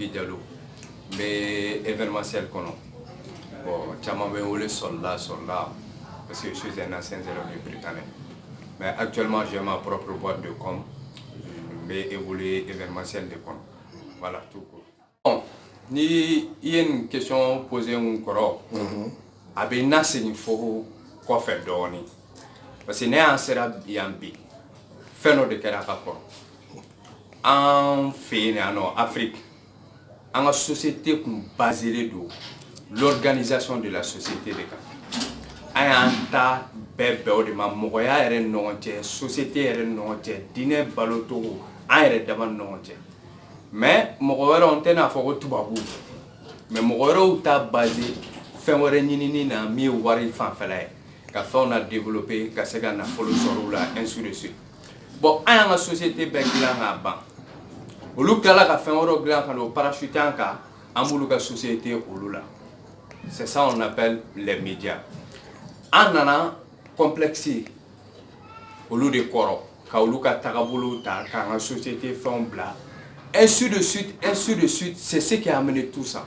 Sidi Diallo mais événementiel kono bon chama be wole soldat parce que je suis un ancien élève du Britannique mais actuellement j'ai ma propre boîte de com mais évoluer événementiel de com voilà tout court. Bon ni il y a une question posée un koro abe nasini fo ko fait doni parce que ne an sera bien bi feno de kera ka koro en fait en Afrique en société qu'on basée de l'organisation de la société de cas ayanta bébé o de ma moya ere nonte société ere nonte dîner baloto ayre dama nonte mais mogoyero on tena fo tubabu mais mogoyero ta basé fenwere nyini na mi wari fanfala ka fa on a développé ka se ga na folo sorula ainsi de suite bon ayanga société be glanga ba olu kala ka fɛn wɛrɛw dilan ka n'o parachute an kan an b'olu ka société olu la c'est ça on appelle les médias an nana complexe olu de kɔrɔ ka olu ka tagabolo ta k'an ka société fɛnw bila ainsi de suite c'est ce qui a amené tout ça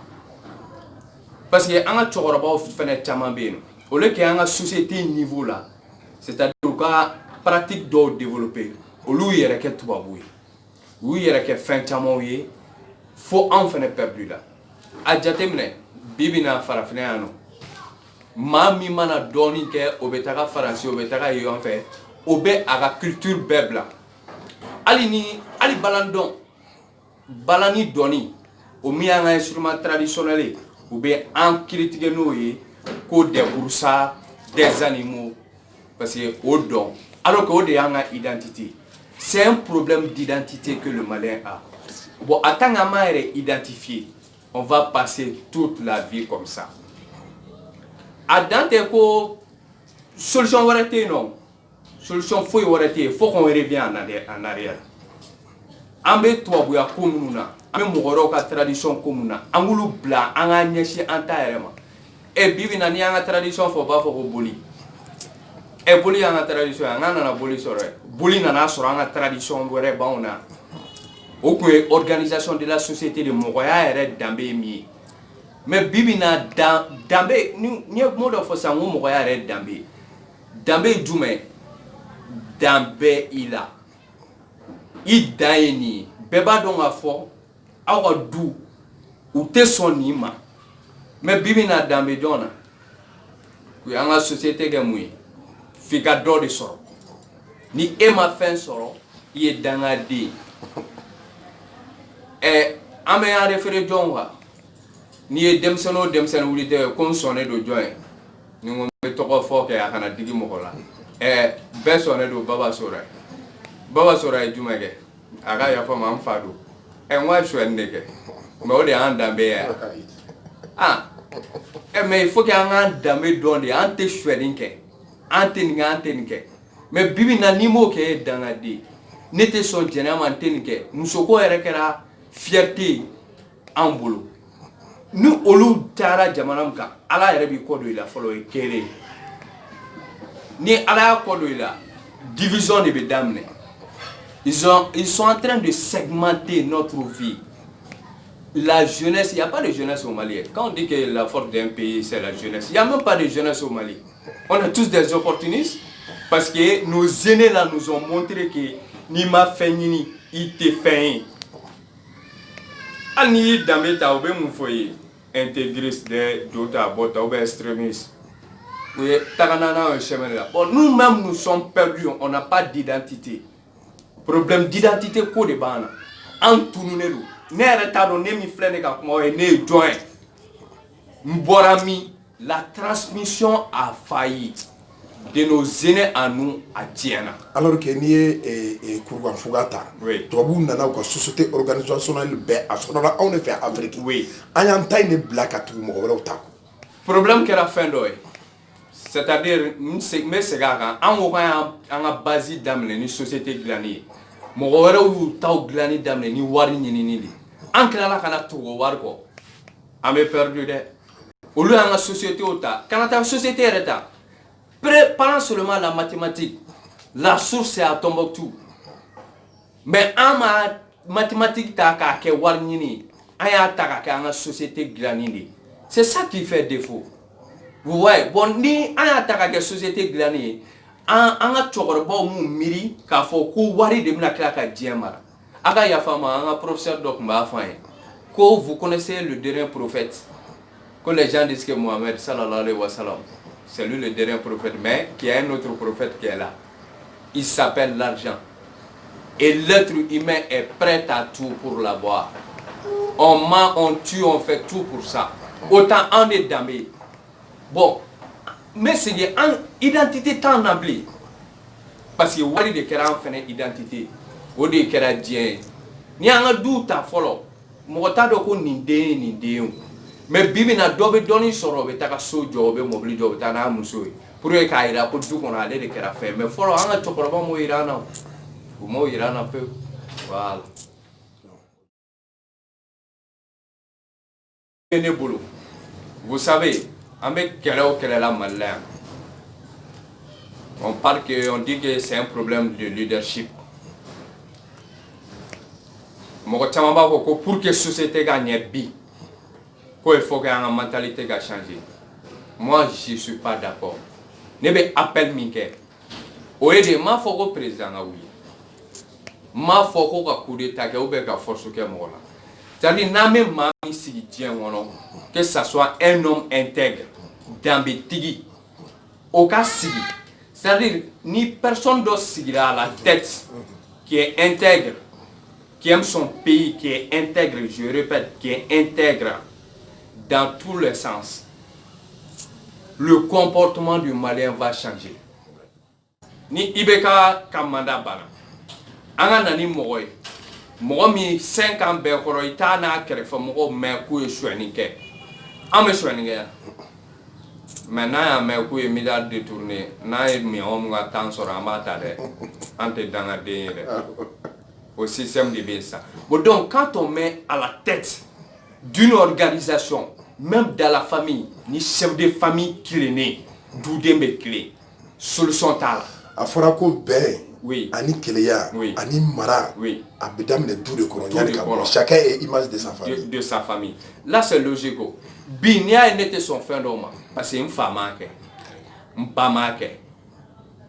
parce que an ka cɛkɔrɔbaw fɛnɛ caman bɛ yen au lieu que an ka société niveau la c'est-à-dire u ka pratique dɔw développer olu yɛrɛ kɛ tubabu ye oui yɛrɛ kɛ fɛn camanw ye fo anw fɛnɛ perdu la a jateminɛ bibi na farafinna yan nɔ maa min mana dɔɔni kɛ o bɛ taga faransi o bɛ taga yen fɛ o bɛ a ka culture bɛɛ bila hali balani dɔɔni o min y'an ka instrument traditionnel ye u bɛ an critiquer n'o ye ko des broussards des animaux parce que o dɔn alors que o de y'an ka identité. C'est un problème d'identité que le Malien a. Bon, en tant qu'à identifié, on va passer toute la vie comme ça. À Dante, solution non. Solution faut qu'on revienne en arrière. Ambe toi bouya komuna, ambe mugoro ka tradition komuna, angulu bla, anga nyeshi anta erema. E bibi na ni anga tradition faut pas faut boli. E boli anga tradition anga na boli sore. Boli nana sɔrɔ an ka tradition wɛrɛ b'anw na o kun ye organisation de la société de mɔgɔya yɛrɛ danbe ye min ye mais bibi na danbe ni ye kuma dɔ fɔ sisan ko mɔgɔya yɛrɛ danbe ye jumɛn dan bɛ i la i dan ye nin ye bɛɛ b'a dɔn k'a fɔ aw ka du u tɛ sɔn nin ma mais bibi na danbe jɔn na o ye an ka société kɛ mun ye f'i ka dɔ de sɔrɔ. Ni e ma fɛn sɔrɔ i ye dangaden an bɛ y'an référé jɔn kan n'i ye denmisɛnnin o denmisɛnnin wuli tɛ ko n sɔnnen don jɔn ye ni n ko n bɛ tɔgɔ fɔ kɛ a kana digi mɔgɔ la bɛɛ sɔnnen don Baba Sora ye jumɛn kɛ a ka yafa n ma n fa don n ko a ye suɲɛni de kɛ mais o de y'an danbe ye mais il faut que an k'an danbe dɔn de an tɛ suɲɛni kɛ an tɛ nin kɛ mais bibi na ni mo ke dangaden ne te son jɛnɛ ma tɛ nin kɛ musoko yɛrɛ kɛra fierté an bolo ni olu taara jamana min kan ala yɛrɛ b'i kɔ don i la fɔlɔ ye kelen ni ala y'a kɔ don i la division de bɛ daminɛ ils sont en train de segmenter notre vie. La jeunesse, il n'y a pas de jeunesse au Mali. Quand on dit que la force d'un pays c'est la jeunesse, il n'y a même pas de jeunesse au Mali. On est tous des opportunistes. Parce que nos aînés là nous ont montré que ni ma fait ni il te fait. Ani damé ta ou bien mon foyer intégriste d'autres abords ou bien extrémistes. Oui, taganana un chemin là. Bon, nous-mêmes nous sommes perdus, on n'a pas d'identité. Problème d'identité quoi de bana. En tout nous n'est ne retard ne mi flène ka kuma ne joint. Mborami, la transmission a failli. De nos aînés à nous à Tiana. Alors que ni est Kourougan Fougata, Tobou Nana ou société organisationnelle à ce moment-là, on est fait Afrique. Oui. En y a un taille de black à tout le monde. Problème qu'elle a fait d'oeil. C'est-à-dire, mais c'est gars, en a base d'amener une société glanée. Mon ou tau glané d'amener ni wari ni. En clair, quand a tout warko, a me perdu de. Au lieu de la société, quand la société est là. Préparant seulement la mathématique, la source est à Tombouctou. Mais en mathématique, tu as qu'à warnini. la société glanée. C'est ça qui fait défaut. Vous voyez, bon, ni la société glanée, on a toujours miri k'a fɔ ko wari de bɛna tila ka diɲɛ mara. A ka yafa ma, an ka professeur dɔ tun b'a fɔ an ye ko vous connaissez le dernier prophète, que les gens disent que Mohamed sallallahu alayhi wa sallam, c'est lui le dernier prophète, mais qu'il y a un autre prophète qui est là. Il s'appelle l'argent. Et l'être humain est prêt à tout pour l'avoir. On ment, on tue, on fait tout pour ça. Autant on est damné. Bon, mais c'est une identité tant noble. Parce que wari de kera en fait identité. O de kera dien. Ni anga du ta follow. Mo ta do ko ni de. Mais bibi na do be doni soro be ta ka so jo be mobili jo be ta na muso. Pour que ka ira ko du ko na de kera fait. Mais follow anga chokoro ba mo ira na. Mo ira na peu. Voilà. Vous savez, avec quel est la malin, on dit que c'est un problème de leadership. Pour que la société gagne bien, il faut que la mentalité change. Moi, je ne suis pas d'accord. Je vais appeler Mike. Au lieu de ma faut que président ma faut que coup d'état ou que force que moi. C'est-à-dire que ce soit un homme intègre, d'ambitigi, au cas sigi. C'est-à-dire ni personne doit seguir à la tête qui est intègre, qui aime son pays, qui est intègre, je répète, qui est intègre dans tous les sens. Le comportement du Malien va changer. Ni Ibeka Kamanda Bana. Anga nani mogoy. Mogo mi 5 ans be koro ita na kerefo mogo me ku e shweni ke. Ame shweni ke. Maintenant ya me ku e milliard détourné na e mi on nga tan sora amata de. Ante danga de. Au système de ça. Bon donc quand on met à la tête d'une organisation, même dans la famille, ni chef de famille qui est né, d'où des clés, solution tala. A fɔra ko bɛn oui. ani keleya oui. ani mara oui. a bɛ daminɛ du de kɔnɔ chacun est image de sa famille. De sa famille. Là c'est logique. Bi ni a n'était son fin d'homme parce que une femmeake, pas make,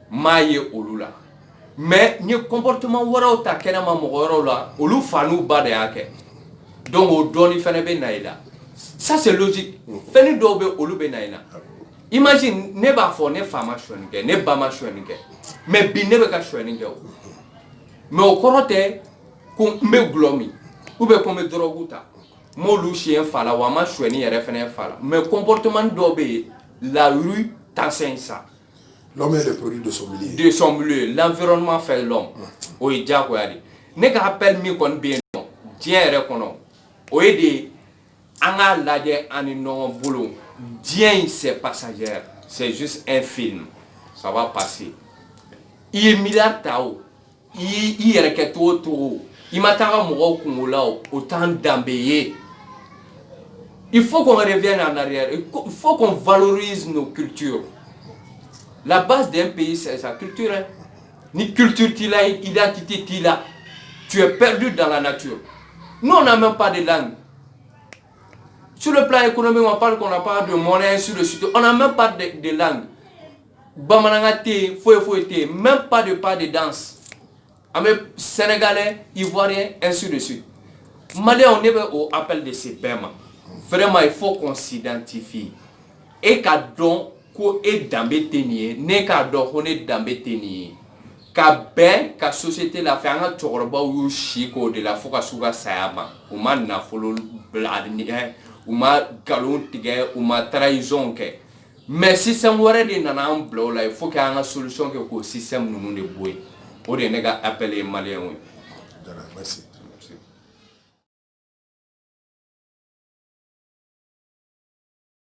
maye olula. Mais ni comportement wara ta kena ma mɔgɔ la, olu fanu ba de yake. Donc au doni fene be naïla. Ça c'est logique. Fene do be olu be naïla. Imagine ne b'a fɔ ne fa ma suɲɛni kɛ ne ba ma suɲɛni kɛ mais bi ne bɛ ka suɲɛni kɛ o mais o kɔrɔ tɛ ko n bɛ gulɔ min ou bien ko n bɛ drogue ta n m'olu siɲɛ fa la wa n ma suɲɛni yɛrɛ fana fa la mais comportement dɔ bɛ yen la rue t'enseigne ça. L'homme est le produit de son milieu. De son milieu, l'environnement fait l'homme. O ye diyagoya de ne ka appel min kɔni bɛ yen nɔ diɲɛ yɛrɛ kɔnɔ o ye de an k'a lajɛ an ni ɲɔgɔn bolo. Dieu c'est passager, c'est juste un film, ça va passer. Il est milliard tao, il est que tout, il m'a tara moro kumula autant d'embêter. Il faut qu'on revienne en arrière, il faut qu'on valorise nos cultures. La base d'un pays c'est sa culture. Hein. Ni culture tu l'as, identité tu l'as, tu es perdu dans la nature. Nous on n'a même pas de langue. Sur le plan économique, on parle qu'on n'a pas de monnaie, sur le site. On n'a même pas de langue. Bamanangate, foué, même pas de danse. Avec Sénégalais, Ivoiriens, ainsi de suite. Malais, on est au appel de ces paiements. Vraiment, il faut qu'on s'identifie. Et qu'à donc, qu'on est d'ambétenier, n'est qu'à donc, on est d'ambétenier. Qu'à ben, qu'à société la fait un tchorba ou chico de la foka souga sayama. Ou man na follow bladnier. Ou ma galon tigé ou ma trahison que mais si c'est moi de nana en blanc là il faut qu'il y ait une solution que le système nous nous débrouille. On est appelé malien. Merci.